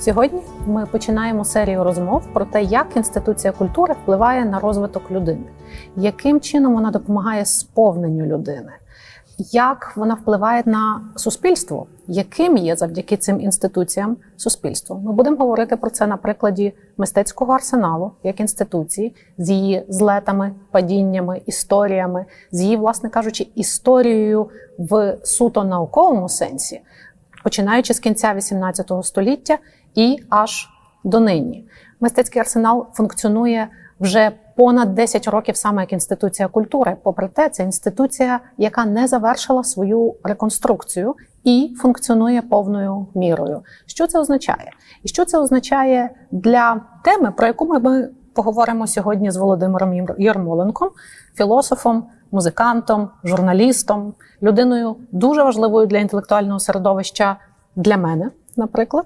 Сьогодні ми починаємо серію розмов про те, як інституція культури впливає на розвиток людини, яким чином вона допомагає сповненню людини, як вона впливає на суспільство, яким є завдяки цим інституціям суспільство. Ми будемо говорити про це на прикладі мистецького арсеналу як інституції, з її злетами, падіннями, історіями, з її, власне кажучи, історією в суто науковому сенсі, починаючи з кінця XVIII століття і аж до нині. Мистецький арсенал функціонує вже понад 10 років саме як інституція культури. Попри те, це інституція, яка не завершила свою реконструкцію і функціонує повною мірою. Що це означає? І що це означає для теми, про яку ми поговоримо сьогодні з Володимиром Ярмоленком, філософом, музикантом, журналістом, людиною дуже важливою для інтелектуального середовища для мене, наприклад.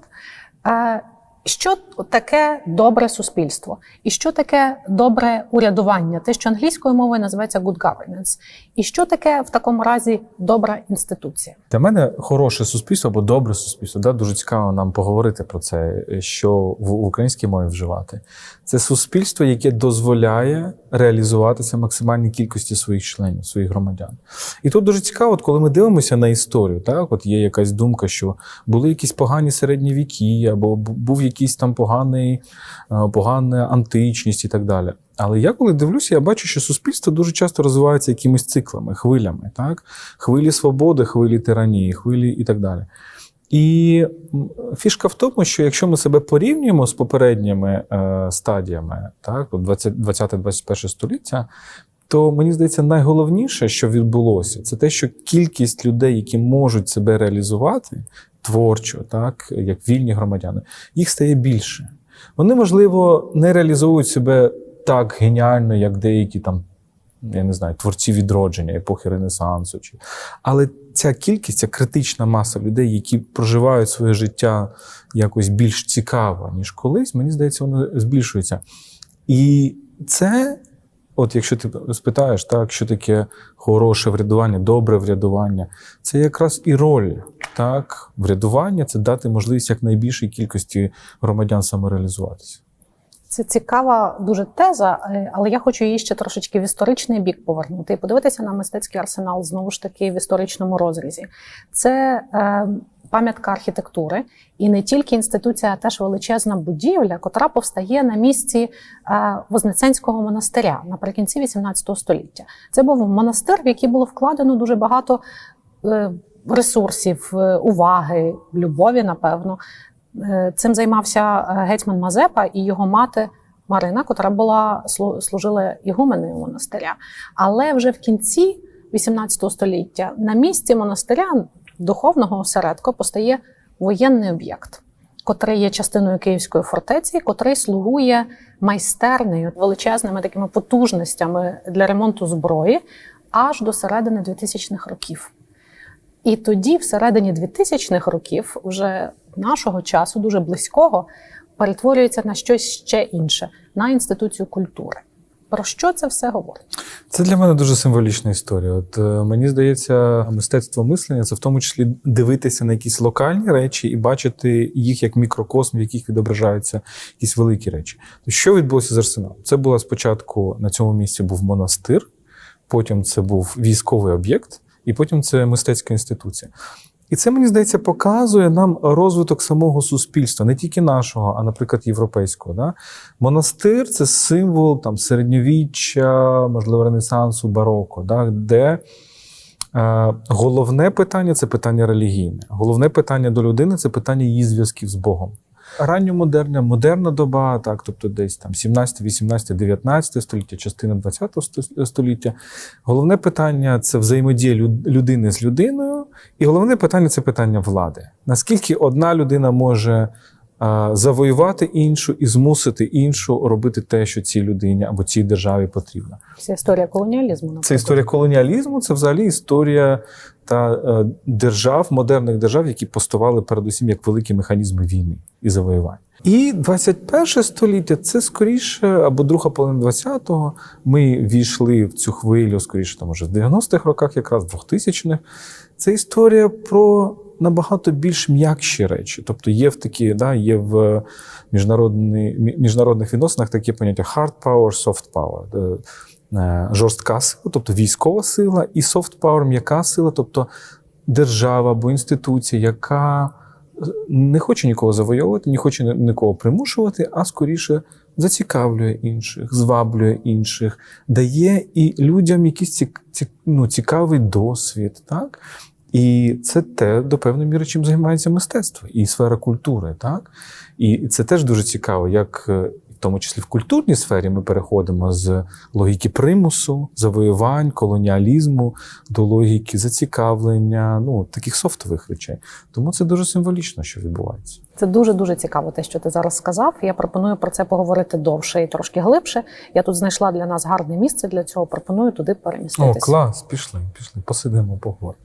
Що таке добре суспільство? І що таке добре урядування? Те, що англійською мовою називається good governance. І що таке в такому разі добра інституція? Для мене хороше суспільство або добре суспільство, дуже цікаво нам поговорити про це, що в українській мові вживати. Це суспільство, яке дозволяє реалізуватися максимальній кількості своїх членів, своїх громадян. І тут дуже цікаво, коли ми дивимося на історію, так, от є якась думка, що були якісь погані середні віки, або був якийсь там погана античність і так далі. Але я коли дивлюся, я бачу, що суспільство дуже часто розвивається якимись циклами, хвилями, так? Хвилі свободи, хвилі тиранії, хвилі і так далі. І фішка в тому, що якщо ми себе порівнюємо з попередніми стадіями, так, 20-21 століття, то, мені здається, найголовніше, що відбулося, це те, що кількість людей, які можуть себе реалізувати творчо, так, як вільні громадяни, їх стає більше. Вони, можливо, не реалізовують себе так геніально, як деякі там, я не знаю, творці відродження, епохи Ренесансу. Але ця кількість, ця критична маса людей, які проживають своє життя якось більш цікаво, ніж колись, мені здається, воно збільшується. І це, от якщо ти спитаєш, так, що таке хороше врядування, добре врядування, це якраз і роль, так, врядування – це дати можливість якнайбільшій кількості громадян самореалізуватися. Це цікава дуже теза, але я хочу її ще трошечки в історичний бік повернути і подивитися на мистецький арсенал знову ж таки в історичному розрізі. Це пам'ятка архітектури і не тільки інституція, а теж величезна будівля, котра повстає на місці Вознесенського монастиря наприкінці XVIII століття. Це був монастир, в який було вкладено дуже багато ресурсів, уваги, любові, напевно. Цим займався гетьман Мазепа і його мати Марина, котра служила ігуменою монастиря. Але вже в кінці XVIII століття на місці монастиря, духовного осередку, постає воєнний об'єкт, котрий є частиною Київської фортеці, котрий слугує майстернею, величезними такими потужностями для ремонту зброї аж до середини 2000-х років. І тоді, всередині 2000-х років, уже нашого часу, дуже близького, перетворюється на щось ще інше, на інституцію культури. Про що це все говорить? Це для мене дуже символічна історія. От мені здається, мистецтво мислення – це в тому числі дивитися на якісь локальні речі і бачити їх як мікрокосм, в яких відображаються якісь великі речі. Що відбулося з арсеналом? Це було спочатку, на цьому місці був монастир, потім це був військовий об'єкт, і потім це мистецька інституція. І це, мені здається, показує нам розвиток самого суспільства, не тільки нашого, а, наприклад, європейського. Да? Монастир – це символ там, середньовіччя, можливо, Ренесансу, бароко, да? Де головне питання – це питання релігійне. Головне питання до людини – це питання її зв'язків з Богом. Ранньомодерна, модерна доба, так, тобто десь там 17, 18, 19 століття, частина 20 століття. Головне питання – це взаємодія людини з людиною. І головне питання – це питання влади. Наскільки одна людина може завоювати іншу і змусити іншу робити те, що цій людині або цій державі потрібно. Це історія колоніалізму, наприклад. Це історія колоніалізму, це взагалі історія держав, модерних держав, які постували передусім як великі механізми війни і завоювання. І 21 століття – це скоріше, або друга половина 20-го, ми війшли в цю хвилю, скоріше, там, уже в 90-х роках, якраз в 2000-х. Це історія про набагато більш м'якші речі. Тобто є в такі, є в міжнародних відносинах таке поняття hard power, soft power. Жорстка сила, тобто військова сила, і soft power, м'яка сила, тобто держава або інституція, яка не хоче нікого завойовувати, не хоче нікого примушувати, а скоріше зацікавлює інших, зваблює інших, дає і людям якийсь цікавий досвід. Так? І це те, до певної міри, чим займається мистецтво і сфера культури. Так? І це теж дуже цікаво, як в тому числі в культурній сфері ми переходимо з логіки примусу, завоювань, колоніалізму до логіки зацікавлення, таких софтових речей. Тому це дуже символічно, що відбувається. Це дуже-дуже цікаво, те, що ти зараз сказав. Я пропоную про це поговорити довше і трошки глибше. Я тут знайшла для нас гарне місце для цього, пропоную туди переміститися. О, клас, пішли, посидимо, поговоримо.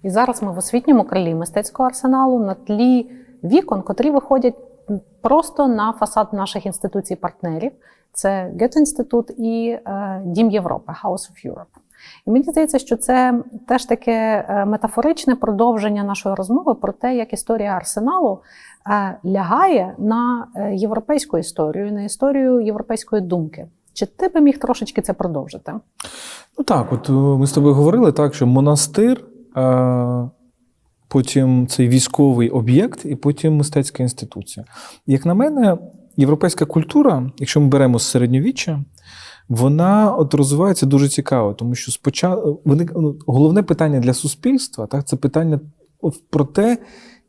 І зараз ми в освітньому крилі мистецького арсеналу на тлі вікон, котрі виходять просто на фасад наших інституцій-партнерів. Це Гете-інститут і Дім Європи, House of Europe. І мені здається, що це теж таке метафоричне продовження нашої розмови про те, як історія арсеналу лягає на європейську історію, на історію європейської думки. Чи ти би міг трошечки це продовжити? Так, от ми з тобою говорили так, що монастир, потім цей військовий об'єкт і потім мистецька інституція. Як на мене, європейська культура, якщо ми беремо з середньовіччя, вона розвивається дуже цікаво, тому що спочатку головне питання для суспільства, так, це питання про те,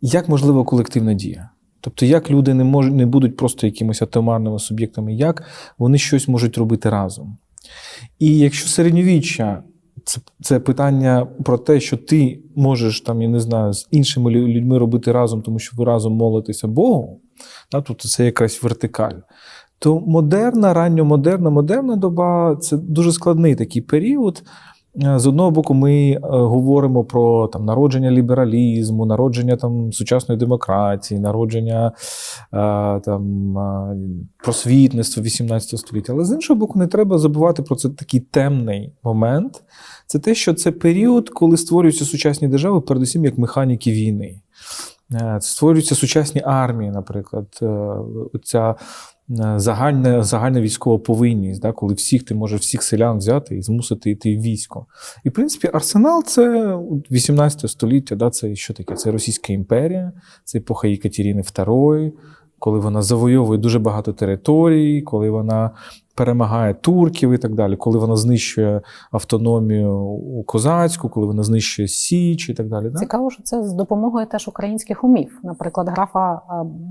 як можлива колективна дія. Тобто, як люди не будуть просто якимось атомарними суб'єктами, як вони щось можуть робити разом. І якщо середньовіччя це питання про те, що ти можеш з іншими людьми робити разом, тому що ви разом молитеся Богу, тобто це якась вертикаль, то модерна доба – це дуже складний такий період. З одного боку, ми говоримо про народження лібералізму, народження сучасної демократії, народження просвітництва 18 століття. Але з іншого боку, не треба забувати про це такий темний момент. Це те, що це період, коли створюються сучасні держави, передусім як механіки війни. Створюються сучасні армії, наприклад, ця загальна військова повинність, коли ти можеш всіх селян взяти і змусити йти в військо. І, в принципі, арсенал – це 18 століття, це що таке? Це Російська імперія, це епоха Єкатерини II, коли вона завойовує дуже багато територій, коли вона перемагає турків і так далі, коли вона знищує автономію козацьку, коли вона знищує Січ і так далі. Цікаво, що це з допомогою теж українських умів. Наприклад, графа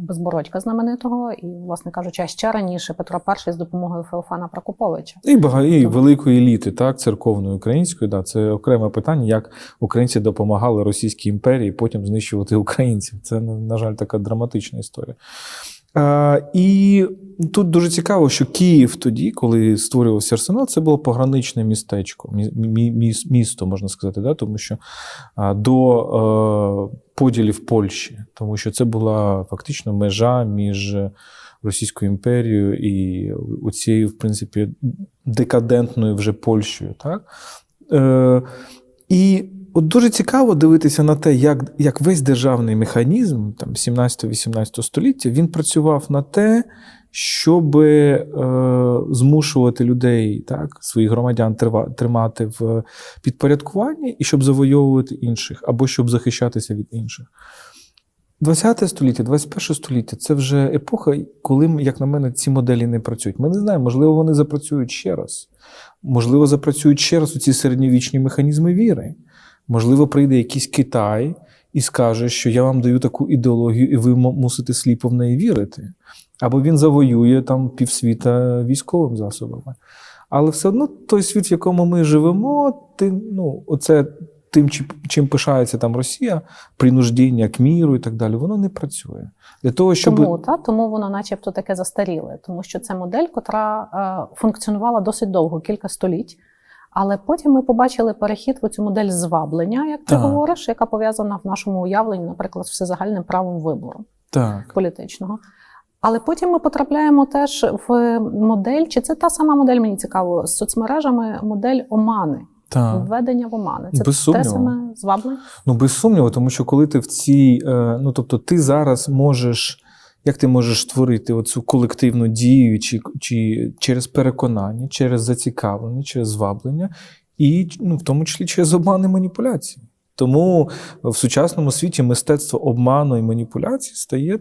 Безбородька знаменитого і, власне кажучи, а ще раніше Петро І з допомогою Феофана Прокоповича. І великої еліти, церковної української. Це окреме питання, як українці допомагали Російській імперії потім знищувати українців. Це, на жаль, така драматична історія. І тут дуже цікаво, що Київ тоді, коли створювався арсенал, це було пограничне містечко, місто, можна сказати, тому що до поділів Польщі, тому що це була фактично межа між Російською імперією і оцією, в принципі, декадентною вже Польщею. Так? І от дуже цікаво дивитися на те, як весь державний механізм 17-18 століття, він працював на те, щоб змушувати людей, своїх громадян тримати в підпорядкуванні і щоб завойовувати інших, або щоб захищатися від інших. 20 століття, 21 століття – це вже епоха, коли, як на мене, ці моделі не працюють. Ми не знаємо, можливо, вони запрацюють ще раз. Можливо, запрацюють ще раз у ці середньовічні механізми віри. Можливо, прийде якийсь Китай і скаже, що я вам даю таку ідеологію, і ви мусите сліпо в неї вірити. Або він завоює півсвіта військовими засобами. Але все одно той світ, в якому ми живемо, оце тим, чим пишається Росія, принуждення к міру і так далі, воно не працює. Для того, щоб... Тому воно начебто таке застаріле. Тому що це модель, котра функціонувала досить довго, кілька століть. Але потім ми побачили перехід в цю модель зваблення, як ти говориш, яка пов'язана в нашому уявленні, наприклад, з всезагальним правом вибору політичного. Але потім ми потрапляємо теж в модель, чи це та сама модель, мені цікаво, з соцмережами, модель омани. Так. Введення в омани. Це Без сумніву. те саме зваблення? Ну, без сумніву, тому що коли ти в цій, ну, тобто ти зараз можеш, як ти можеш створити оцю колективну дію, чи через переконання, через зацікавлення, через зваблення, і, ну, в тому числі через обман і маніпуляції. Тому в сучасному світі мистецтво обману і маніпуляцій стає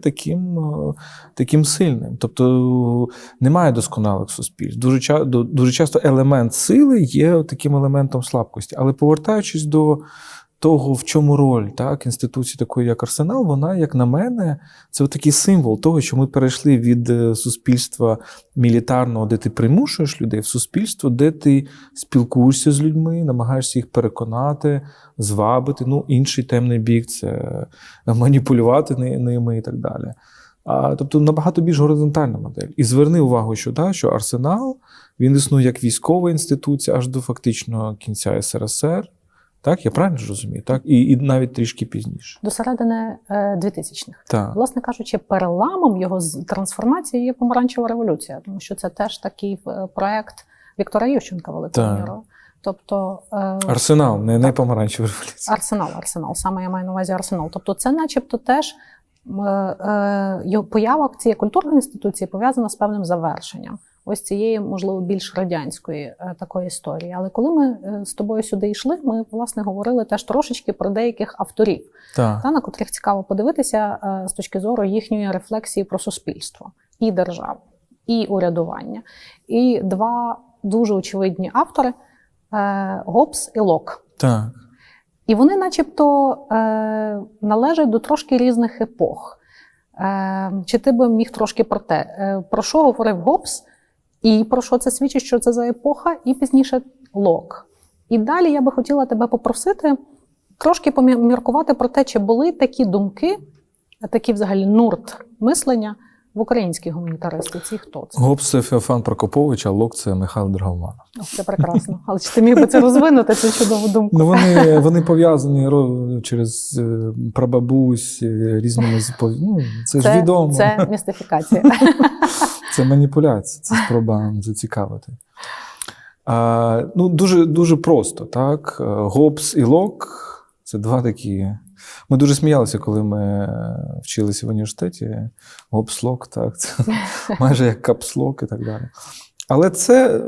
таким сильним. Тобто немає досконалих суспільств. Дуже часто елемент сили є таким елементом слабкості. Але повертаючись до того, в чому роль інституції такої, як Арсенал, вона, як на мене, це такий символ того, що ми перейшли від суспільства мілітарного, де ти примушуєш людей, в суспільство, де ти спілкуєшся з людьми, намагаєшся їх переконати, звабити. Ну, інший темний бік – це маніпулювати ними і так далі. Тобто набагато більш горизонтальна модель. І зверни увагу, що Арсенал, він існує як військова інституція аж до фактично кінця СРСР. Так, я правильно ж розумію, так? І навіть трішки пізніше. До середини 2000-х. Так. Власне кажучи, переламом його трансформації є помаранчева революція, тому що це теж такий проект Віктора Ющенка великою мірою. Тобто Арсенал, не помаранчева революція. Арсенал, саме я маю на увазі Арсенал. Тобто це начебто теж поява цієї культурної інституції пов'язана з певним завершенням. Ось цієї, можливо, більш радянської такої історії. Але коли ми з тобою сюди йшли, ми, власне, говорили теж трошечки про деяких авторів, на котрих цікаво подивитися з точки зору їхньої рефлексії про суспільство, і державу, і урядування. І два дуже очевидні автори – Гоббс і Лок. Так. І вони начебто належать до трошки різних епох. Чи ти би міг трошки про те? Про що говорив Гоббс? І про що це свідчить, що це за епоха, і пізніше Лок. І далі я би хотіла тебе попросити трошки поміркувати про те, чи були такі думки, такий взагалі нурт мислення в українській гуманітаристиці. Хто це? Гоббс – це Феофан Прокопович, а Лок – це Михайло Драгоманов. Це прекрасно. Але чи ти міг би це розвинути, цю чудову думку? Ну, вони пов'язані через прабабусь, різними... Ну, це ж відомо. Це містифікація. Це маніпуляція, це спроба зацікавити. Ну, дуже просто, так? Гоббс і Лок – це два такі... Ми дуже сміялися, коли ми вчилися в університеті. Гоббс-Лок, так, це майже як капслок і так далі. Але це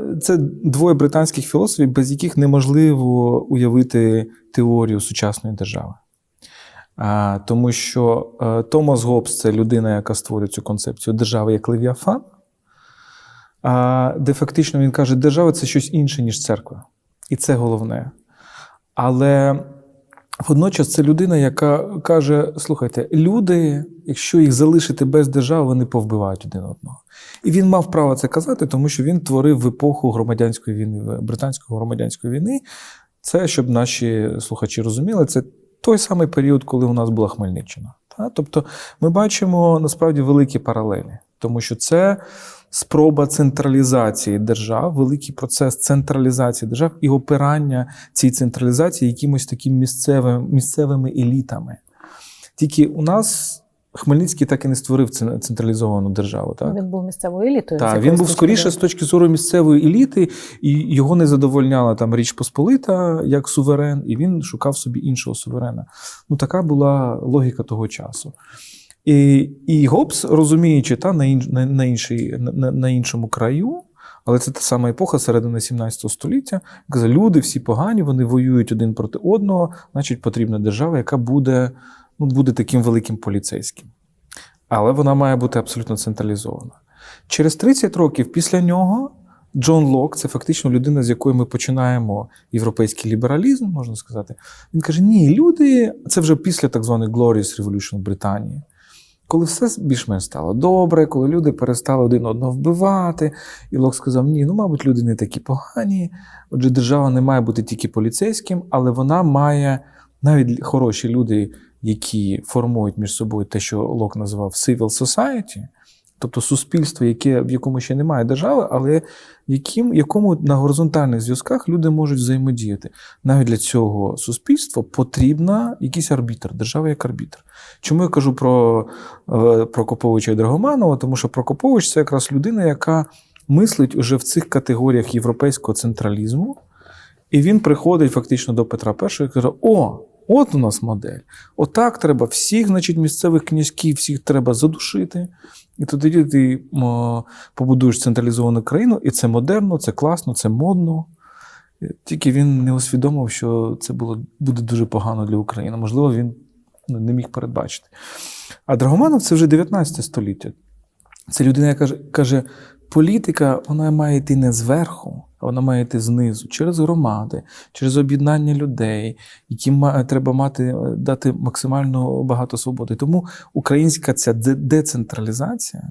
двоє британських філософів, без яких неможливо уявити теорію сучасної держави. Тому що Томас Гоббс – це людина, яка створює цю концепцію держави як левіафан, де фактично він каже, держава – це щось інше, ніж церква. І це головне. Але водночас це людина, яка каже, слухайте, люди, якщо їх залишити без держави, вони повбивають один одного. І він мав право це казати, тому що він творив в епоху громадянської війни, британської громадянської війни. Це, щоб наші слухачі розуміли, це той самий період, коли у нас була Хмельниччина. Тобто ми бачимо, насправді, великі паралелі, тому що це спроба централізації держав, великий процес централізації держав і опирання цій централізації якимось такими місцевими елітами. Тільки у нас Хмельницький так і не створив централізовану державу. Так? Він був місцевою елітою. Так, він був скоріше з точки зору місцевої еліти, і його не задовольняла там Річ Посполита як суверен, і він шукав собі іншого суверена. Ну, така була логіка того часу. І Гоббс, розуміючи на іншому краю, але це та сама епоха середини 17 століття, казав, люди всі погані, вони воюють один проти одного, значить потрібна держава, яка буде таким великим поліцейським. Але вона має бути абсолютно централізована. Через 30 років після нього Джон Лок, це фактично людина, з якої ми починаємо європейський лібералізм, можна сказати, він каже, ні, люди, це вже після так званої Glorious Revolution в Британії, коли все більш-менш стало добре, коли люди перестали один одного вбивати, і Лок сказав, ні, мабуть, люди не такі погані, отже, держава не має бути тільки поліцейським, але вона має, навіть хороші люди, які формують між собою те, що Лок називав civil society, тобто суспільство, в якому ще немає держави, але якому на горизонтальних зв'язках люди можуть взаємодіяти. Навіть для цього суспільства потрібна якийсь арбітр, держава як арбітр. Чому я кажу про Прокоповича і Драгоманова? Тому що Прокопович – це якраз людина, яка мислить уже в цих категоріях європейського централізму І він приходить фактично до Петра І і каже: о, от у нас модель. Отак треба всіх, значить, місцевих князьків, всіх треба задушити. І тоді ти побудуєш централізовану країну, і це модерно, це класно, це модно. Тільки він не усвідомив, що це буде дуже погано для України. Можливо, він не міг передбачити. А Драгоманов – це вже 19 століття. Це людина, яка каже, політика, вона має йти не зверху, а вона має йти знизу, через громади, через об'єднання людей, яким треба дати максимально багато свободи. Тому українська ця децентралізація,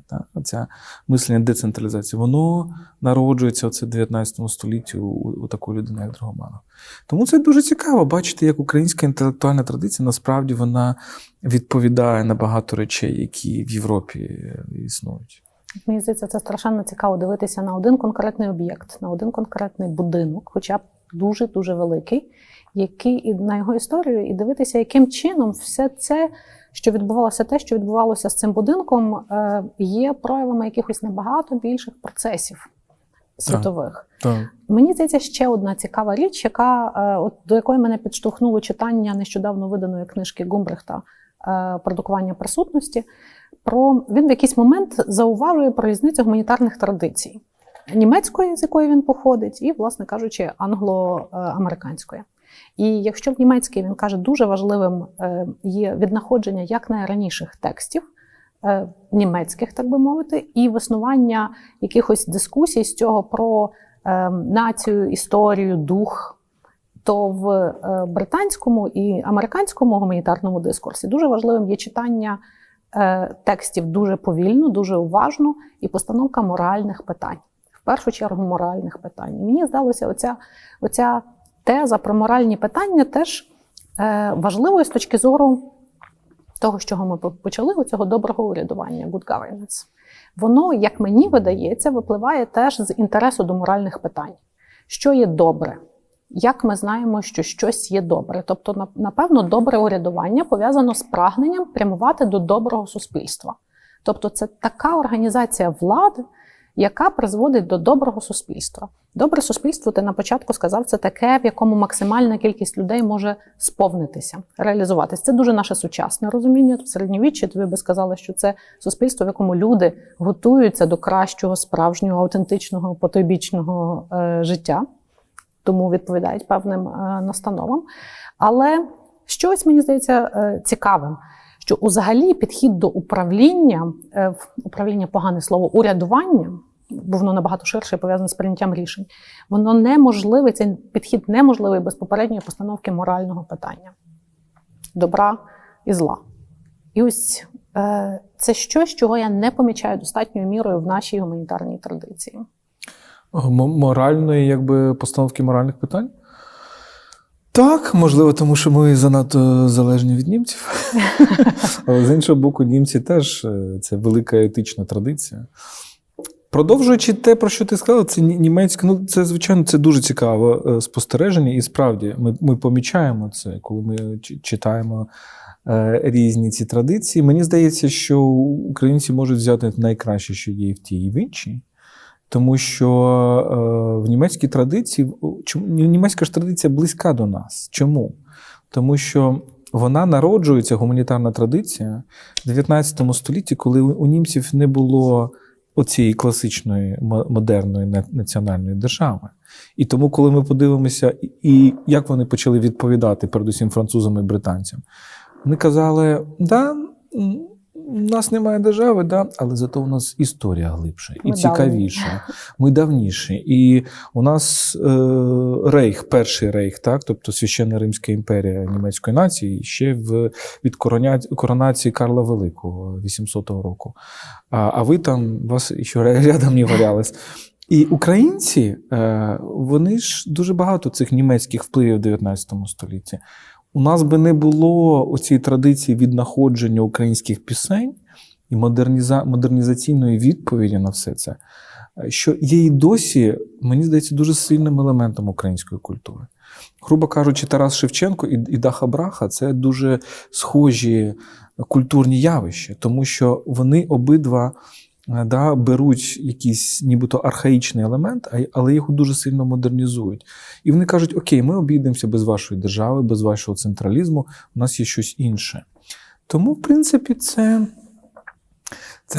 ця мислення децентралізації, воно народжується в 19 столітті у такої людини, як Драгоманов. Тому це дуже цікаво бачити, як українська інтелектуальна традиція, насправді, вона відповідає на багато речей, які в Європі існують. Мені здається, це страшенно цікаво дивитися на один конкретний об'єкт, на один конкретний будинок, хоча б дуже-дуже великий, який на його історію, і дивитися, яким чином все це, що відбувалося з цим будинком, є проявами якихось набагато більших процесів світових. Так. Мені здається, ще одна цікава річ, до якої мене підштовхнуло читання нещодавно виданої книжки Гумбрехта «Продукування присутності». Він в якийсь момент зауважує про різницю гуманітарних традицій. Німецької, з якої він походить, і, власне кажучи, англо-американської. І якщо в німецькій, він каже, дуже важливим є віднаходження якнайраніших текстів, німецьких, так би мовити, і виснування якихось дискусій з цього про націю, історію, дух, то в британському і американському гуманітарному дискурсі дуже важливим є читання текстів дуже повільно, дуже уважно і постановка моральних питань. В першу чергу моральних питань. Мені здалося, оця теза про моральні питання теж важливою з точки зору того, з чого ми почали, оцього доброго урядування, good governance. Воно, як мені видається, випливає теж з інтересу до моральних питань. Що є добре? Як ми знаємо, що щось є добре? Тобто, напевно, добре урядування пов'язано з прагненням прямувати до доброго суспільства. Тобто, це така організація влади, яка призводить до доброго суспільства. Добре суспільство, ти на початку сказав, це таке, в якому максимальна кількість людей може сповнитися, реалізуватися. Це дуже наше сучасне розуміння. В середньовіччі тобі би сказали, що це суспільство, в якому люди готуються до кращого, справжнього, аутентичного, потойбічного життя. Тому відповідають певним настановам. Але щось, мені здається, цікавим, що взагалі підхід до управління погане слово, урядування, бо воно набагато ширше і пов'язане з прийняттям рішень, воно неможливий, цей підхід неможливий без попередньої постановки морального питання. Добра і зла. І ось це щось, чого я не помічаю достатньою мірою в нашій гуманітарній традиції. Моральної, постановки моральних питань? Так, можливо, тому що ми занадто залежні від німців. Але з іншого боку, німці теж це велика етична традиція. Продовжуючи те, про що ти сказала, це німецьке, це, звичайно, це дуже цікаве спостереження. І справді, ми помічаємо це, коли ми читаємо різні ці традиції. Мені здається, що українці можуть взяти найкраще, що є в тій і в іншій. Тому що в німецькій традиції, німецька ж традиція близька до нас. Чому? Тому що вона народжується, гуманітарна традиція, в 19 столітті, коли у німців не було оцієї класичної, модерної національної держави. І тому, коли ми подивимося, і як вони почали відповідати, передусім французам і британцям, вони казали, у нас немає держави, але зато у нас історія глибша і цікавіша. Ми давніші. І у нас рейх, перший рейх, тобто Священна Римська імперія німецької нації, ще від коронації Карла Великого 800 року. А ви там, вас ще рядом не валялись. І українці, вони ж дуже багато цих німецьких впливів в 19 столітті. У нас би не було оцієї традиції віднаходження українських пісень і модернізаційної відповіді на все це, що є і досі, мені здається, дуже сильним елементом української культури. Грубо кажучи, Тарас Шевченко і Даха Браха – це дуже схожі культурні явища, тому що вони обидва да, беруть якийсь нібито архаїчний елемент, але його дуже сильно модернізують. І вони кажуть, окей, ми обійдемося без вашої держави, без вашого централізму, у нас є щось інше. Тому, в принципі, це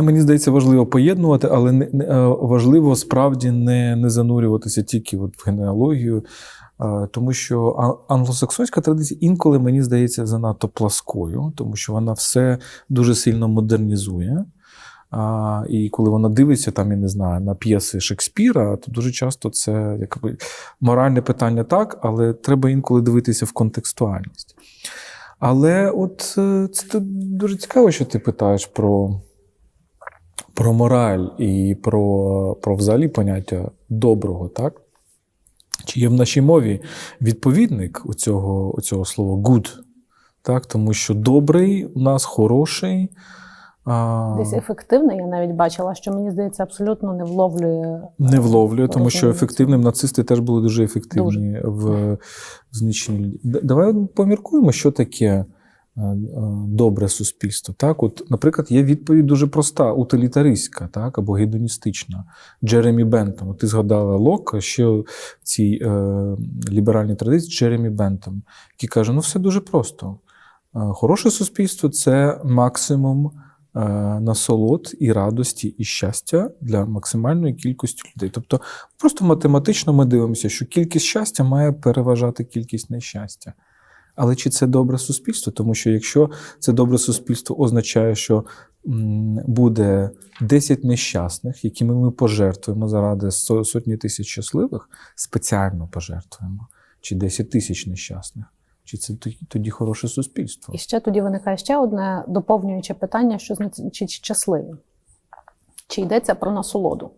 мені здається, важливо поєднувати, але важливо справді не занурюватися тільки в генеалогію, тому що англосаксонська традиція інколи, мені здається, занадто пласкою, тому що вона все дуже сильно модернізує. І коли вона дивиться, там, я не знаю, на п'єси Шекспіра, то дуже часто це якби моральне питання так, але треба інколи дивитися в контекстуальність. Але от це дуже цікаво, що ти питаєш про мораль і про взагалі поняття доброго, так? Чи є в нашій мові відповідник у цього слова good? Так? Тому що добрий у нас хороший. Десь ефективний, я навіть бачила, що, мені здається, абсолютно не вловлює. Не вловлює, тому що ефективним нацисти теж були дуже ефективні в знищенні. Давай поміркуємо, що таке добре суспільство. Так? От, наприклад, є відповідь дуже проста, утилітаристська, так? Або гедоністична. Джеремі Бентом. Ти згадала Лока, ще в цій ліберальній традиції Джеремі Бентом, який каже, ну все дуже просто. Хороше суспільство – це максимум насолод і радості, і щастя для максимальної кількості людей. Тобто просто математично ми дивимося, що кількість щастя має переважати кількість нещастя. Але чи це добре суспільство? Тому що якщо це добре суспільство означає, що буде 10 нещасних, якими ми пожертвуємо заради сотні тисяч щасливих, спеціально пожертвуємо, чи 10 тисяч нещасних, чи це тоді хороше суспільство? І ще тоді виникає ще одне доповнююче питання, що значить щасливі. Чи йдеться про насолоду?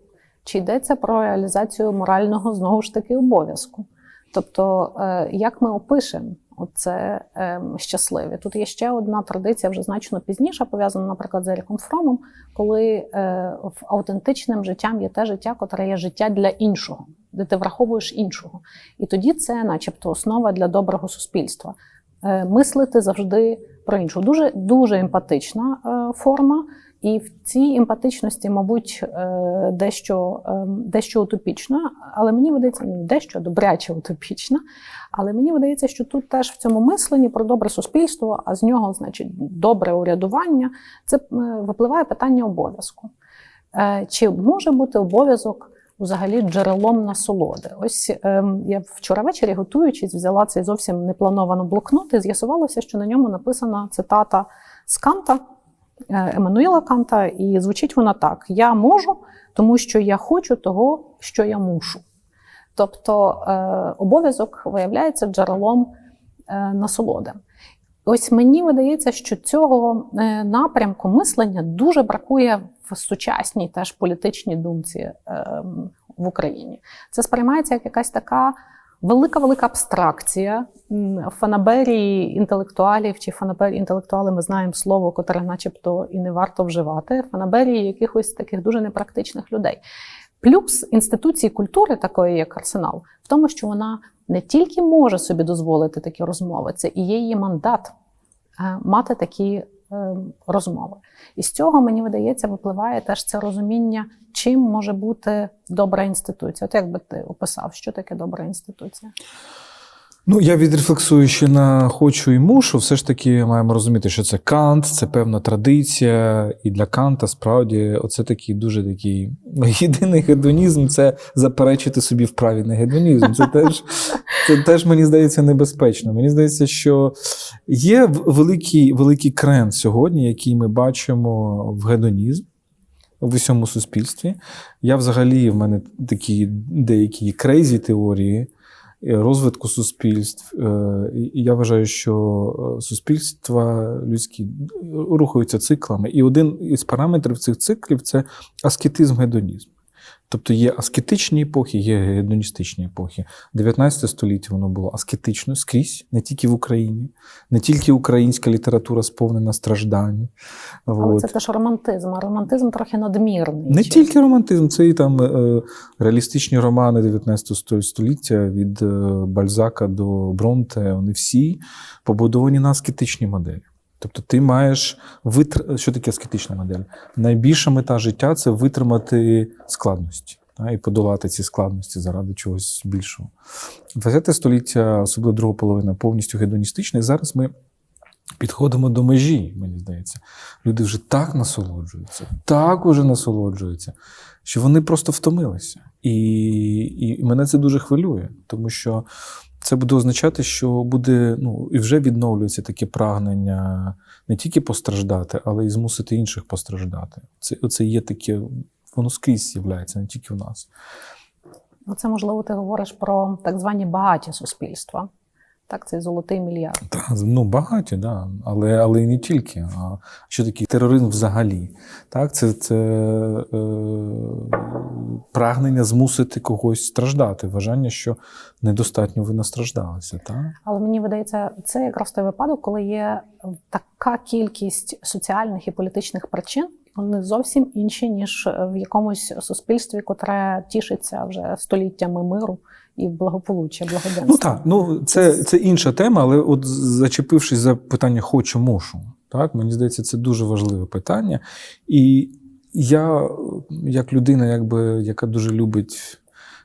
Чи йдеться про реалізацію морального, знову ж таки, обов'язку? Тобто, як ми опишемо оце щасливі? Тут є ще одна традиція, вже значно пізніше, пов'язана, наприклад, з Еріком Фромом, коли автентичним життям є те життя, котре є життя для іншого, де ти враховуєш іншого. І тоді це начебто основа для доброго суспільства. Мислити завжди про іншого. Дуже, дуже емпатична форма. І в цій емпатичності, мабуть, дещо утопічна, але мені видається, дещо добряче утопічна, але мені видається, що тут теж в цьому мисленні про добре суспільство, а з нього, значить, добре урядування, це випливає питання обов'язку. Чи може бути обов'язок взагалі джерелом насолоди? Ось я вчора ввечері, готуючись, взяла цей зовсім неплановано блокнот і з'ясувалося, що на ньому написана цитата з Канта, Еммануїла Канта, і звучить вона так: «Я можу, тому що я хочу того, що я мушу». Тобто обов'язок виявляється джерелом насолоди. Ось мені видається, що цього напрямку мислення дуже бракує в сучасній теж політичній думці в Україні. Це сприймається як якась така велика абстракція. Фанаберії інтелектуалів, чи фанаберії інтелектуали, ми знаємо слово, котре начебто і не варто вживати, фанаберії якихось таких дуже непрактичних людей. Плюс інституції культури, такої як Арсенал, в тому, що вона не тільки може собі дозволити такі розмови, це і є її мандат мати такі розмови. І з цього, мені видається, випливає теж це розуміння, чим може бути добра інституція. От як би ти описав, що таке добра інституція? Ну, я відрефлексую ще на хочу і мушу. Все ж таки маємо розуміти, що це Кант, це певна традиція. І для Канта, справді, оце такий дуже такий єдиний гедонізм – це заперечити собі в праві на гедонізм. Це теж, мені здається, небезпечно. Мені здається, що є великий крен сьогодні, який ми бачимо в гедонізм в усьому суспільстві. В мене такі деякі крейзі теорії розвитку суспільств. І я вважаю, що суспільства людські рухаються циклами. І один із параметрів цих циклів – це аскетизм-гедонізм. Тобто є аскетичні епохи, є гедоністичні епохи. 19 століття воно було аскетично скрізь, не тільки в Україні, не тільки українська література сповнена страждань. Але це теж романтизм, а романтизм трохи надмірний. Не тільки романтизм, це і там реалістичні романи 19 століття від Бальзака до Бронте, вони всі побудовані на аскетичній моделі. Тобто ти маєш що таке аскетична модель? Найбільша мета життя – це витримати складності і подолати ці складності заради чогось більшого. 20 століття, особливо друга половина, повністю гедоністична, і зараз ми підходимо до межі, мені здається. Люди вже так насолоджуються, що вони просто втомилися. І мене це дуже хвилює, тому що це буде означати, що буде, і вже відновлюється таке прагнення не тільки постраждати, але й змусити інших постраждати. Це є таке, воно скрізь з'являється, не тільки в нас. Це, можливо, ти говориш про так звані багаті суспільства. Так, цей золотий мільярд. Багаті, да. Але і не тільки. А що таке тероризм взагалі? Так, це прагнення змусити когось страждати, вважання, що недостатньо ви настраждалися. Так? Але мені видається, це якраз той випадок, коли є така кількість соціальних і політичних причин, вони зовсім інші, ніж в якомусь суспільстві, котре тішиться вже століттями миру і благополуччя, благоденства. Це інша тема, але от зачепившись за питання «хочу, мушу», так, мені здається, це дуже важливе питання. І я, як людина, яка дуже любить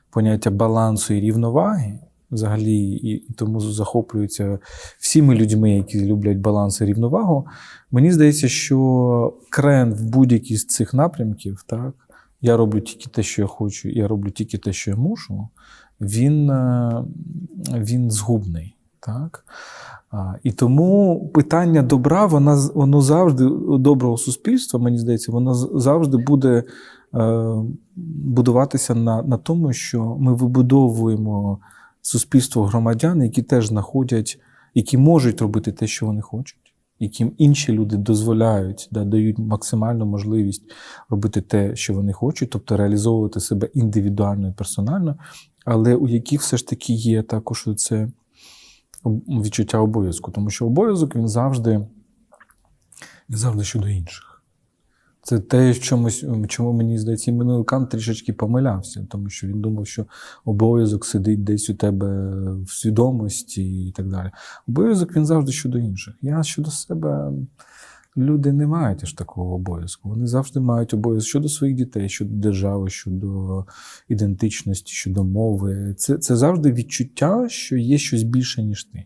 поняття балансу і рівноваги, взагалі, і тому захоплюються всіми людьми, які люблять баланс і рівновагу, мені здається, що крен в будь-який з цих напрямків, так, я роблю тільки те, що я хочу, я роблю тільки те, що я мушу, він згубний. Так? І тому питання добра, воно завжди, доброго суспільства, мені здається, воно завжди буде будуватися на тому, що ми вибудовуємо суспільство громадян, які теж знаходять, які можуть робити те, що вони хочуть, яким інші люди дозволяють, дають максимальну можливість робити те, що вони хочуть, тобто реалізовувати себе індивідуально і персонально, але у яких все ж таки є також це відчуття обов'язку. Тому що обов'язок, він завжди щодо інших. Це те, чому, мені здається, Іммануїл Кант трішечки помилявся, тому що він думав, що обов'язок сидить десь у тебе в свідомості і так далі. Обов'язок, він завжди щодо інших. Я щодо себе, люди не мають аж такого обов'язку. Вони завжди мають обов'язок щодо своїх дітей, щодо держави, щодо ідентичності, щодо мови. Це завжди відчуття, що є щось більше, ніж ти.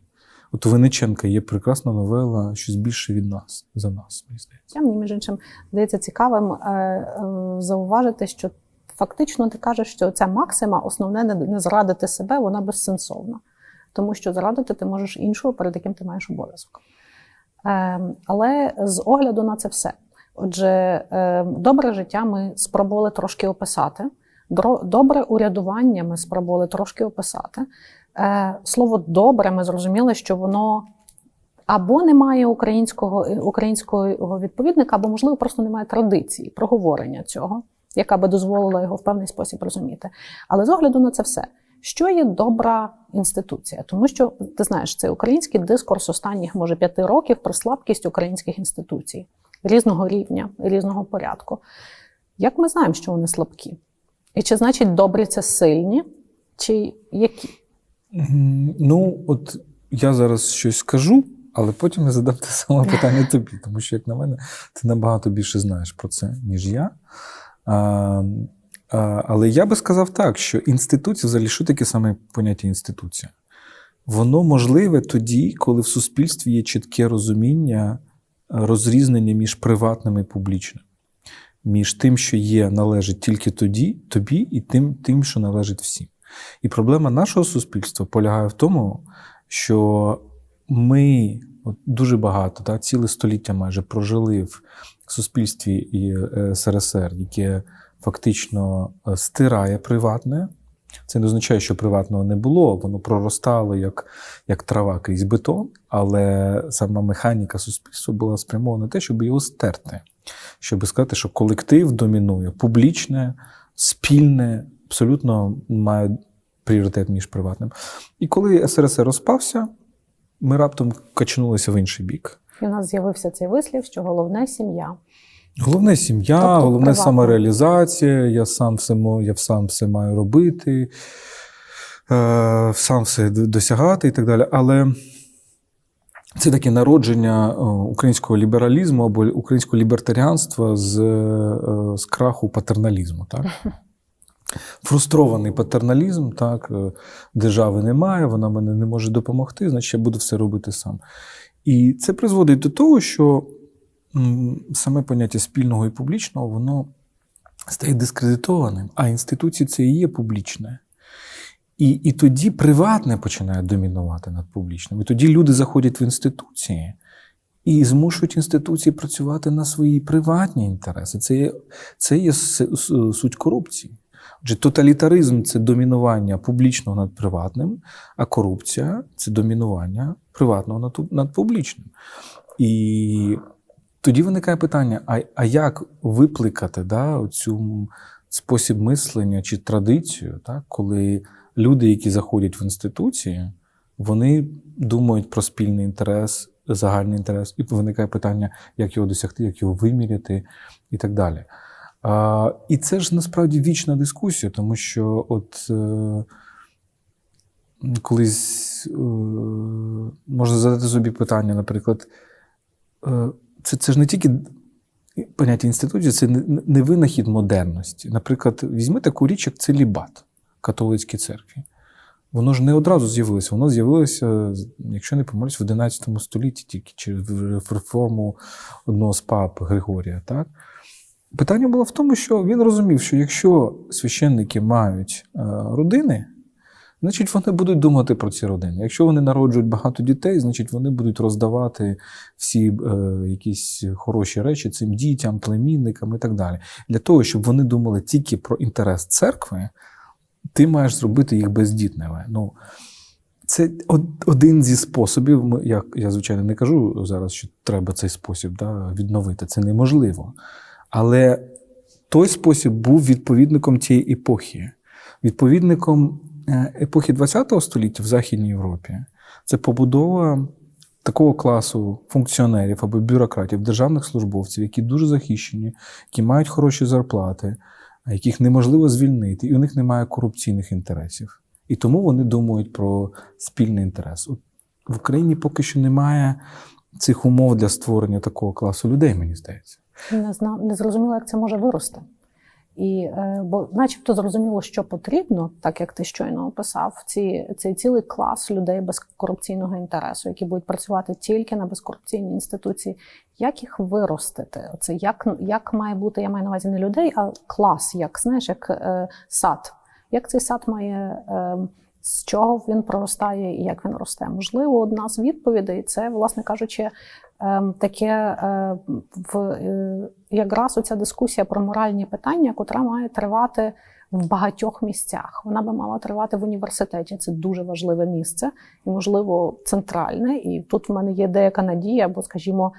От у Винниченка є прекрасна новела «Щось більше від нас, за нас», мені здається. Мені, між іншим, здається цікавим зауважити, що фактично ти кажеш, що ця максима, основне не зрадити себе, вона безсенсовна. Тому що зрадити ти можеш іншого, перед яким ти маєш обов'язок. Але з огляду на це все. Отже, добре життя ми спробували трошки описати, добре урядування ми спробували трошки описати. Слово «добре» ми зрозуміли, що воно або не має українського відповідника, або, можливо, просто немає традиції проговорення цього, яка би дозволила його в певний спосіб розуміти. Але з огляду на це все, що є добра інституція? Тому що, ти знаєш, це український дискурс останніх, може, 5 років про слабкість українських інституцій різного рівня, різного порядку. Як ми знаємо, що вони слабкі? І чи, значить, добрі – це сильні, чи які? От я зараз щось скажу, але потім я задам те саме питання тобі, тому що, як на мене, ти набагато більше знаєш про це, ніж я. Але я би сказав так, що інституція, взагалі, що таке саме поняття інституція? Воно можливе тоді, коли в суспільстві є чітке розуміння, розрізнення між приватним і публічним. Між тим, що належить тільки тобі, і тим, що належить всім. І проблема нашого суспільства полягає в тому, що ми дуже багато, ціле століття майже прожили в суспільстві і СРСР, яке фактично стирає приватне. Це не означає, що приватного не було, воно проростало як трава крізь бетон, але сама механіка суспільства була спрямована на те, щоб його стерти. Щоб сказати, що колектив домінує, публічне, спільне, абсолютно має пріоритет між приватним. І коли СРСР розпався, ми раптом качнулися в інший бік. І у нас з'явився цей вислів, що головне – сім'я. Головне – сім'я, тобто головне – приватно. самореалізація, я сам все маю робити, сам все досягати і так далі. Але Це таке народження українського лібералізму або українського лібертаріанства з краху патерналізму. Так? Фрустрований патерналізм, так, держави немає, вона мене не може допомогти, значить я буду все робити сам. І це призводить до того, що саме поняття спільного і публічного, воно стає дискредитованим, а інституції це і є публічне. І тоді приватне починає домінувати над публічним. І тоді люди заходять в інституції і змушують інституції працювати на свої приватні інтереси. Це є суть корупції. Отже, тоталітаризм – це домінування публічного над приватним, а корупція – це домінування приватного над публічним. І тоді виникає питання, а як викликати цю спосіб мислення чи традицію, так, коли люди, які заходять в інституції, вони думають про спільний інтерес, загальний інтерес, і виникає питання, як його досягти, як його виміряти і так далі. І це ж насправді вічна дискусія, тому що колись можна задати собі питання, наприклад, це ж не тільки поняття інституції, це не винахід модерності. Наприклад, візьми таку річ, як целібат в католицькій церкві. Воно ж не одразу з'явилося. Воно з'явилося, якщо не помиляюсь, в 11 столітті тільки через реформу одного з пап Григорія. Так? Питання було в тому, що він розумів, що якщо священники мають родини, значить вони будуть думати про ці родини. Якщо вони народжують багато дітей, значить вони будуть роздавати всі якісь хороші речі цим дітям, племінникам і так далі. Для того, щоб вони думали тільки про інтерес церкви, ти маєш зробити їх бездітними. Це один зі способів, я звичайно не кажу зараз, що треба цей спосіб відновити, це неможливо. Але той спосіб був відповідником тієї епохи. Відповідником епохи ХХ століття в Західній Європі це побудова такого класу функціонерів або бюрократів, державних службовців, які дуже захищені, які мають хороші зарплати, яких неможливо звільнити, і у них немає корупційних інтересів. І тому вони думають про спільний інтерес. В Україні поки що немає цих умов для створення такого класу людей, мені здається. Не зрозуміло, як це може вирости. Бо начебто зрозуміло, що потрібно, так як ти щойно описав, цей цілий клас людей без корупційного інтересу, які будуть працювати тільки на безкорупційній інституції. Як їх виростити? Оце як має бути, я маю на увазі не людей, а клас, як сад. Як цей сад має, з чого він проростає і як він росте? Можливо, одна з відповідей – це, власне кажучи, таке якраз оця дискусія про моральні питання, котра має тривати в багатьох місцях. Вона би мала тривати в університеті. Це дуже важливе місце і, можливо, центральне. І тут в мене є деяка надія, бо, скажімо,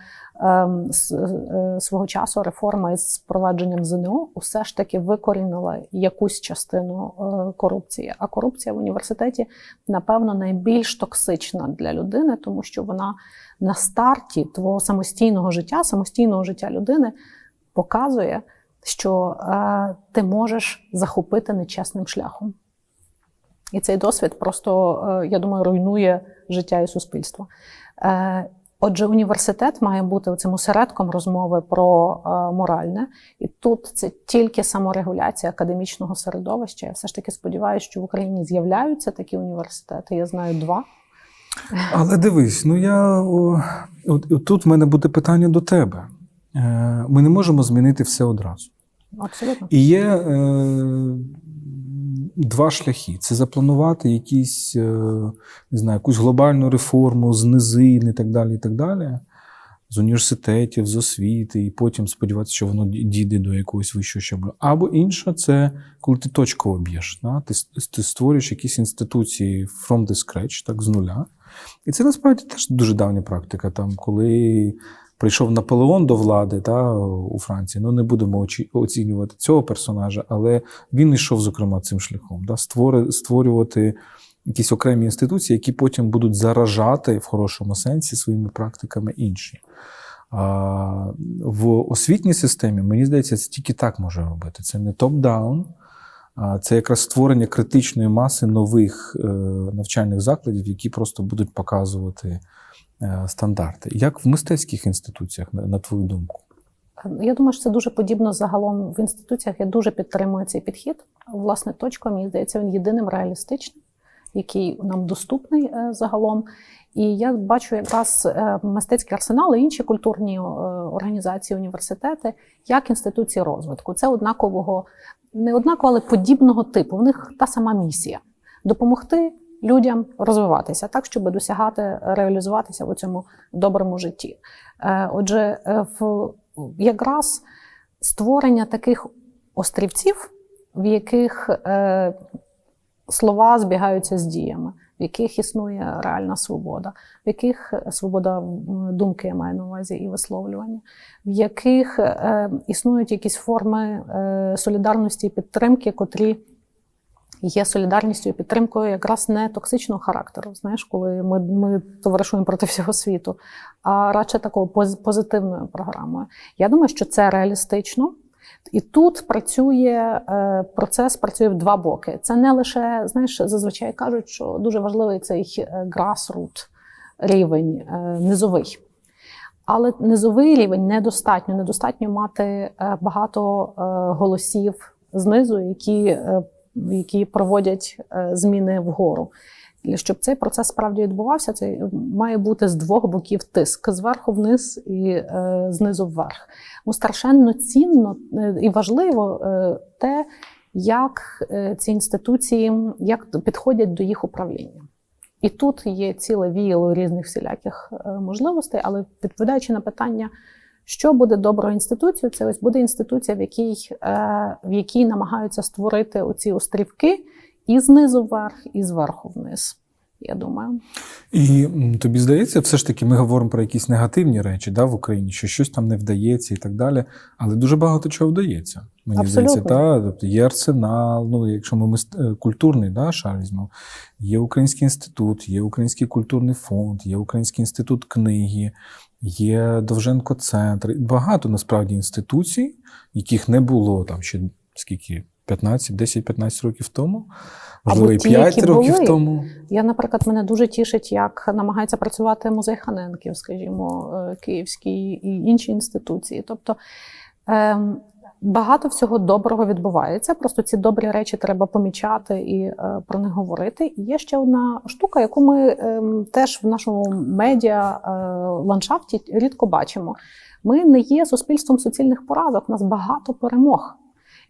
свого часу реформа із впровадженням ЗНО усе ж таки викорінила якусь частину корупції. А корупція в університеті, напевно, найбільш токсична для людини, тому що вона на старті твого самостійного життя людини показує, що ти можеш захопити нечесним шляхом. І цей досвід просто, я думаю, руйнує життя і суспільство. Отже, університет має бути цим осередком розмови про моральне. І тут це тільки саморегуляція академічного середовища. Я все ж таки сподіваюся, що в Україні з'являються такі університети. Я знаю 2. Але дивись, тут в мене буде питання до тебе. Ми не можемо змінити все одразу. Абсолютно. І є 2 шляхи. Це запланувати якусь глобальну реформу з низин і так далі, з університетів, з освіти, і потім сподіватися, що воно дійде до якогось вищого щабля. Або інше – це коли ти точково б'єш. Ти створюєш якісь інституції from the scratch, так, з нуля. І це насправді теж дуже давня практика. Там, коли прийшов Наполеон до влади у Франції, не будемо оцінювати цього персонажа, але він йшов, зокрема, цим шляхом. Створювати якісь окремі інституції, які потім будуть заражати, в хорошому сенсі, своїми практиками інші. В освітній системі, мені здається, це тільки так може робити. Це не топ-даун, це якраз створення критичної маси нових навчальних закладів, які просто будуть показувати стандарти. Як в мистецьких інституціях, на твою думку? Я думаю, що це дуже подібно загалом в інституціях. Я дуже підтримую цей підхід. Власне, точка, мені здається, він єдиним реалістичним, який нам доступний загалом. І я бачу якраз мистецький арсенал і інші культурні організації, університети, як інституції розвитку. Це не однакового, але подібного типу. В них та сама місія – допомогти людям розвиватися так, щоб досягати, реалізуватися в цьому доброму житті. Отже, якраз створення таких острівців, в яких слова збігаються з діями, в яких існує реальна свобода, в яких свобода думки, я маю на увазі, і висловлювання, в яких існують якісь форми солідарності і підтримки, котрі є солідарністю і підтримкою якраз не токсичного характеру, знаєш, коли ми товаришуємо проти всього світу, а радше такою позитивною програмою. Я думаю, що це реалістично. І тут процес працює в два боки. Це не лише, знаєш, зазвичай кажуть, що дуже важливий цей grassroot рівень, низовий. Але низовий рівень недостатньо. Недостатньо мати багато голосів знизу, які проводять зміни вгору. Щоб цей процес справді відбувався, це має бути з двох боків тиск. Зверху вниз і знизу вверх. Страшенно цінно і важливо те, як ці інституції підходять до їх управління. І тут є ціле віяло різних всіляких можливостей, але відповідаючи на питання, що буде доброю інституцією, це ось буде інституція, в якій намагаються створити оці острівки і знизу вверх, і зверху вниз, я думаю. І тобі здається, все ж таки ми говоримо про якісь негативні речі, да, в Україні, що щось там не вдається і так далі, але дуже багато чого вдається. Мені абсолютно. Здається, тобто є арсенал, якщо ми культурний шар візьмемо, є Український інститут, є Український культурний фонд, є Український інститут книги, є Довженко-центр. Багато, насправді, інституцій, яких не було там ще скільки, 10-15 років тому, можливо, і 5 років тому. Наприклад, мене дуже тішить, як намагається працювати музей Ханенків, скажімо, Київський і інші інституції. Тобто багато всього доброго відбувається, просто ці добрі речі треба помічати і про них говорити. І є ще одна штука, яку ми теж в нашому медіа-ландшафті рідко бачимо. Ми не є суспільством суцільних поразок, у нас багато перемог.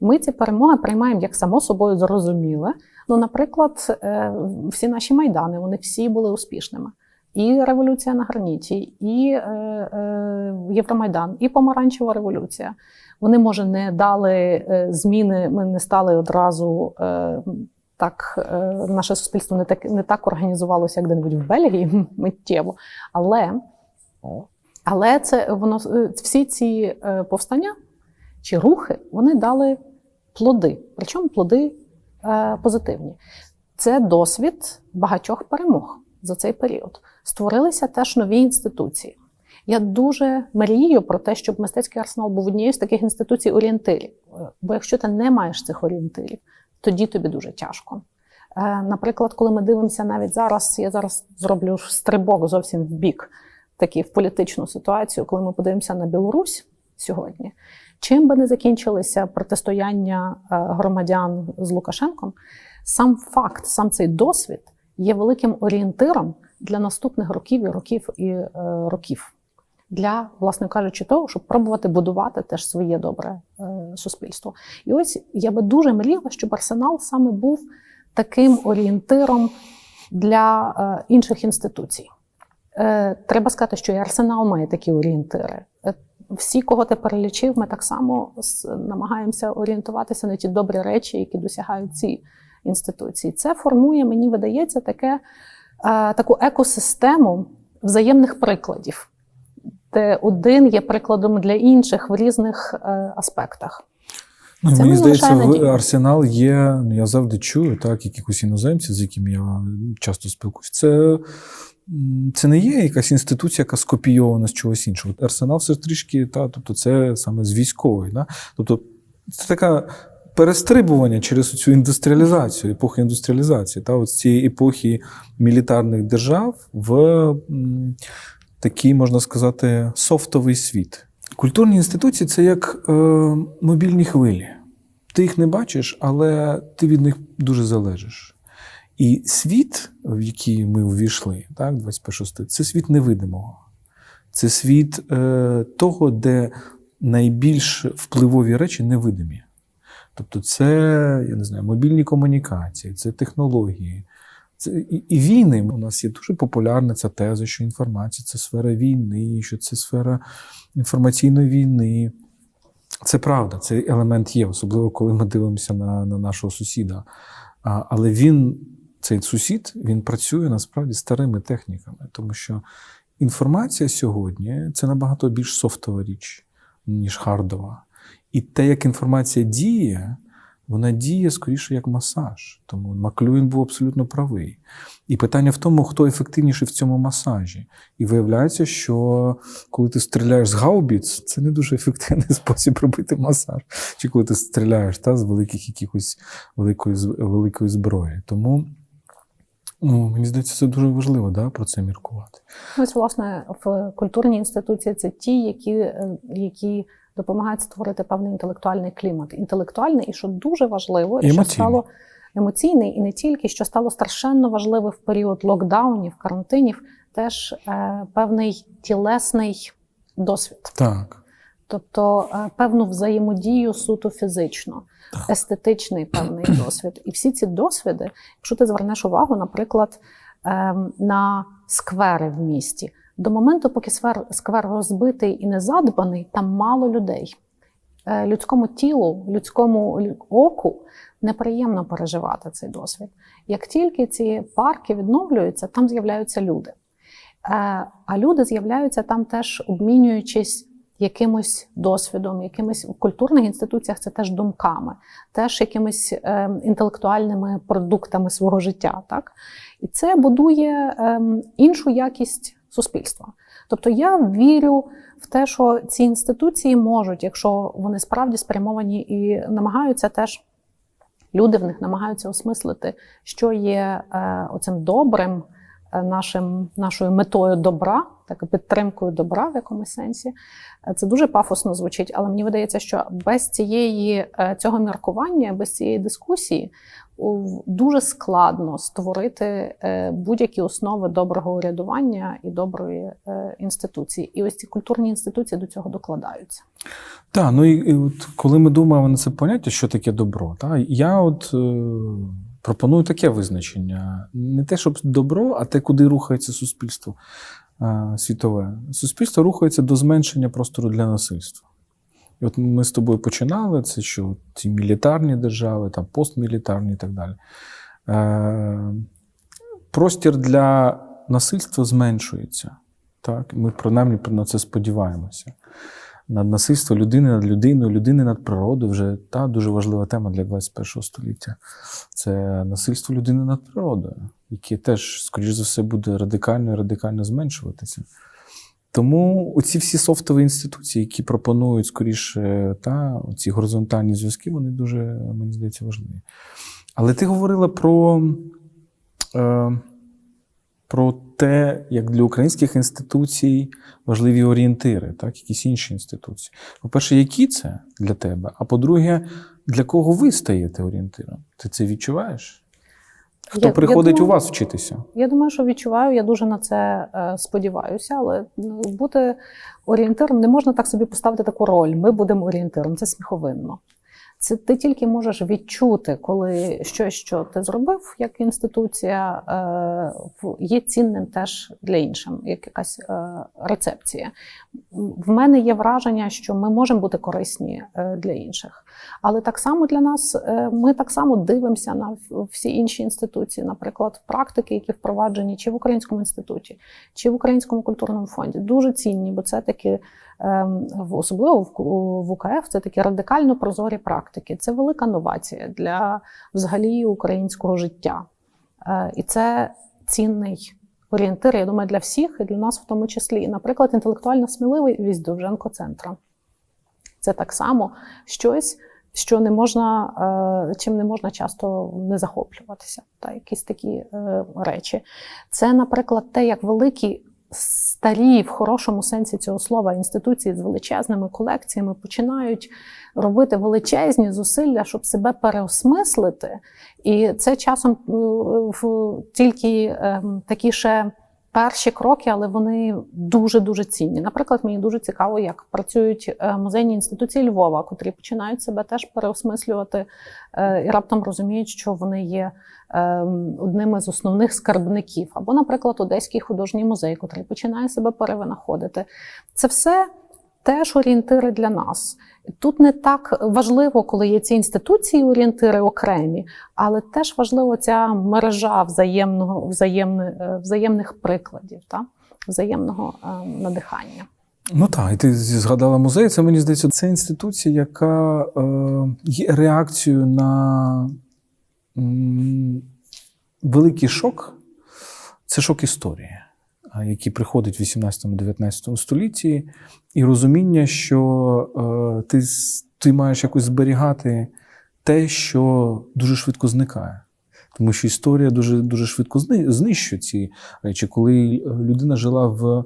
Ми ці перемоги приймаємо як само собою зрозуміле. Наприклад, всі наші майдани, вони всі були успішними. І Революція на граніті, і Євромайдан, і Помаранчева революція. Вони, може, не дали зміни, ми не стали одразу так, наше суспільство не так організувалося, як де-небудь в Бельгії миттєво. Але всі ці повстання чи рухи, вони дали плоди, причому плоди позитивні. Це досвід багатьох перемог за цей період. Створилися теж нові інституції. Я дуже мрію про те, щоб мистецький арсенал був однією з таких інституцій-орієнтирів. Бо якщо ти не маєш цих орієнтирів, тоді тобі дуже тяжко. Наприклад, коли ми дивимося навіть зараз, я зараз зроблю стрибок зовсім в бік, такий в політичну ситуацію, коли ми подивимося на Білорусь сьогодні, чим би не закінчилися протистояння громадян з Лукашенком, сам факт, сам цей досвід є великим орієнтиром для наступних років. Для, власне кажучи, того, щоб пробувати будувати теж своє добре суспільство. І ось я би дуже мріяла, щоб арсенал саме був таким орієнтиром для інших інституцій. Треба сказати, що і арсенал має такі орієнтири. Всі, кого ти перелічив, ми так само намагаємося орієнтуватися на ті добрі речі, які досягають ці інституції. Це формує, мені видається, таку екосистему взаємних прикладів, де один є прикладом для інших в різних аспектах. Мені здається, арсенал є, я завжди чую, якихось іноземців, з якими я часто спілкуюся, це не є якась інституція, яка скопійована з чогось іншого. Арсенал все трішки, тобто це саме з військової. Тобто це таке перестрибування через цю індустріалізацію, епоху індустріалізації, з цієї епохи мілітарних держав в такий, можна сказати, софтовий світ. Культурні інституції – це як мобільні хвилі. Ти їх не бачиш, але ти від них дуже залежиш. І світ, в який ми увійшли, так, 21 століття, це світ невидимого. Це світ того, де найбільш впливові речі невидимі. Тобто це, я не знаю, мобільні комунікації, це технології. І війни. У нас є дуже популярна ця теза, що інформація – це сфера війни, що це сфера інформаційної війни. Це правда, цей елемент є, особливо коли ми дивимося на нашого сусіда. Але цей сусід, він працює насправді старими техніками, тому що інформація сьогодні – це набагато більш софтова річ, ніж хардова. І те, як інформація діє, вона діє скоріше як масаж. Тому Маклюїн був абсолютно правий. І питання в тому, хто ефективніший в цьому масажі. І виявляється, що коли ти стріляєш з гаубіц, це не дуже ефективний спосіб робити масаж. Чи коли ти стріляєш з великих якихось великої зброї. Тому мені здається, це дуже важливо, про це міркувати. Ось, власне, в культурній інституції це ті, які допомагають створити певний інтелектуальний клімат. Інтелектуальний, і що дуже важливо, і що стало емоційний, і не тільки, що стало страшенно важливо в період локдаунів, карантинів, теж певний тілесний досвід. Так. Тобто певну взаємодію суто фізично, естетичний певний досвід. І всі ці досвіди, якщо ти звернеш увагу, наприклад, на сквери в місті, до моменту, поки сквер розбитий і не задбаний, там мало людей. Людському тілу, людському оку неприємно переживати цей досвід. Як тільки ці парки відновлюються, там з'являються люди. А люди з'являються там теж обмінюючись якимось досвідом, якимось в культурних інституціях це теж думками, теж якимись інтелектуальними продуктами свого життя. Так? І це будує іншу якість суспільства. Тобто я вірю в те, що ці інституції можуть, якщо вони справді спрямовані і намагаються теж, люди в них намагаються осмислити, що є оцим добрим, нашою метою добра, так, підтримкою добра в якомусь сенсі. Це дуже пафосно звучить, але мені видається, що без цього міркування, без цієї дискусії дуже складно створити будь-які основи доброго урядування і доброї інституції. І ось ці культурні інституції до цього докладаються. Так, і от коли ми думаємо на це поняття, що таке добро, я пропоную таке визначення. Не те, щоб добро, а те, куди рухається суспільство світове. Суспільство рухається до зменшення простору для насильства. І от ми з тобою починали, це що ці мілітарні держави, постмілітарні і так далі. Простір для насильства зменшується. Так? Ми принаймні на це сподіваємося. Над насильство людини над людиною, людини над природою вже дуже важлива тема для 21 століття. Це насильство людини над природою, яке теж, скоріш за все, буде радикально зменшуватися. Тому оці всі софтові інституції, які пропонують скоріше ці горизонтальні зв'язки, вони дуже, мені здається, важливі. Але ти говорила про те, як для українських інституцій важливі орієнтири, якісь інші інституції. По-перше, які це для тебе? А по-друге, для кого ви стаєте орієнтиром? Ти це відчуваєш? Хто приходить у вас вчитися? Я думаю, що відчуваю, я дуже на це сподіваюся, але бути орієнтиром не можна так собі поставити таку роль. Ми будемо орієнтиром, це сміховинно. Це ти тільки можеш відчути, коли щось, що ти зробив, як інституція, є цінним теж для інших, як якась рецепція. В мене є враження, що ми можемо бути корисні для інших. Але так само для нас, ми так само дивимося на всі інші інституції, наприклад, практики, які впроваджені чи в Українському інституті, чи в Українському культурному фонді. Дуже цінні, бо це такі, особливо в УКФ, це такі радикально прозорі практики. Це велика новація для взагалі українського життя. І це цінний орієнтир, я думаю, для всіх, і для нас в тому числі. Наприклад, інтелектуальна сміливість Довженко-центра. Це так само щось, що чим не можна часто не захоплюватися. Якісь такі речі. Це, наприклад, те, як великі старі, в хорошому сенсі цього слова, інституції з величезними колекціями починають робити величезні зусилля, щоб себе переосмислити. І це часом тільки такі ще перші кроки, але вони дуже-дуже цінні. Наприклад, мені дуже цікаво, як працюють музейні інституції Львова, котрі починають себе теж переосмислювати і раптом розуміють, що вони є одними з основних скарбників. Або, наприклад, Одеський художній музей, котрий починає себе перевинаходити. Це все теж орієнтири для нас. Тут не так важливо, коли є ці інституції, орієнтири окремі, але теж важливо ця мережа взаємних прикладів, взаємного надихання. Ну так, і ти згадала музей, це, мені здається, це інституція, яка є реакцією на великий шок. Це шок історії, який приходить в 18-19 столітті, і розуміння, що ти маєш якось зберігати те, що дуже швидко зникає. Тому що історія дуже швидко знищує ці речі. Коли людина жила в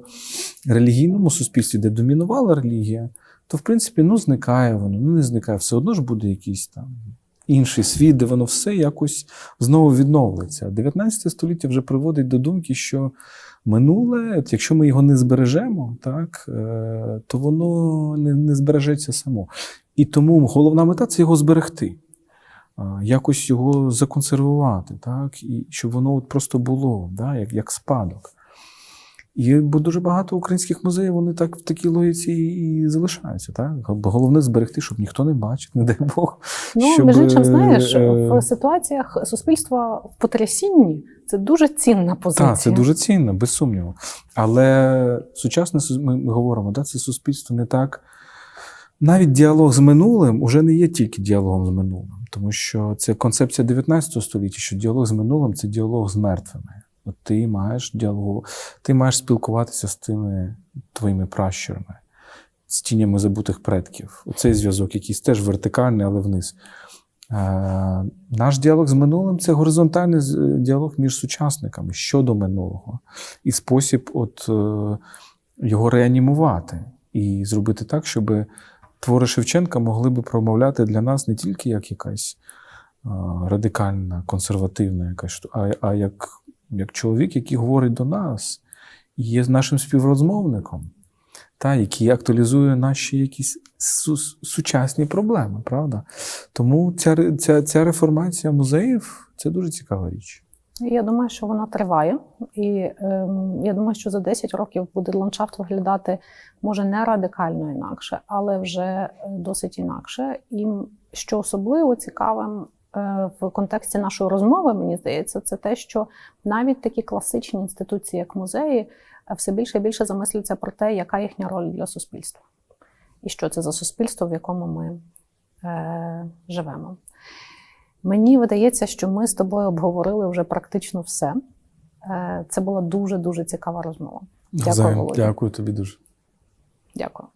релігійному суспільстві, де домінувала релігія, то, в принципі, зникає воно, не зникає. Все одно ж буде якийсь там інший світ, де воно все якось знову відновиться. 19 століття вже приводить до думки, що минуле, якщо ми його не збережемо, то воно не збережеться само. І тому головна мета – це його зберегти. Якось його законсервувати, і щоб воно просто було, як спадок. Бо дуже багато українських музеїв, вони в такій логіці і залишаються. Бо головне зберегти, щоб ніхто не бачив, не дай Бог. Між іншим, знаєш, в ситуаціях суспільства в потрясінні це дуже цінна позиція. Так, це дуже цінно, без сумніву. Але сучасне, ми говоримо, це суспільство не так. Навіть діалог з минулим уже не є тільки діалогом з минулим. Тому що це концепція 19 століття, що діалог з минулим – це діалог з мертвими. От ти маєш спілкуватися з тими твоїми пращурами, з тінями забутих предків. Оцей зв'язок, якийсь теж вертикальний, але вниз. Наш діалог з минулим – це горизонтальний діалог між сучасниками щодо минулого. І спосіб його реанімувати і зробити так, щоб твори Шевченка могли би промовляти для нас не тільки як якась радикальна, консервативна якась, а як чоловік, який говорить до нас, і є нашим співрозмовником, який актуалізує наші якісь сучасні проблеми, правда? Тому ця реформація музеїв – це дуже цікава річ. Я думаю, що вона триває. І я думаю, що за 10 років буде ландшафт виглядати, може, не радикально інакше, але вже досить інакше. І що особливо цікавим в контексті нашої розмови, мені здається, це те, що навіть такі класичні інституції, як музеї, все більше і більше замисляться про те, яка їхня роль для суспільства. І що це за суспільство, в якому ми живемо. Мені видається, що ми з тобою обговорили вже практично все. Це була дуже-дуже цікава розмова. Дякую, Володя. Дякую тобі дуже. Дякую.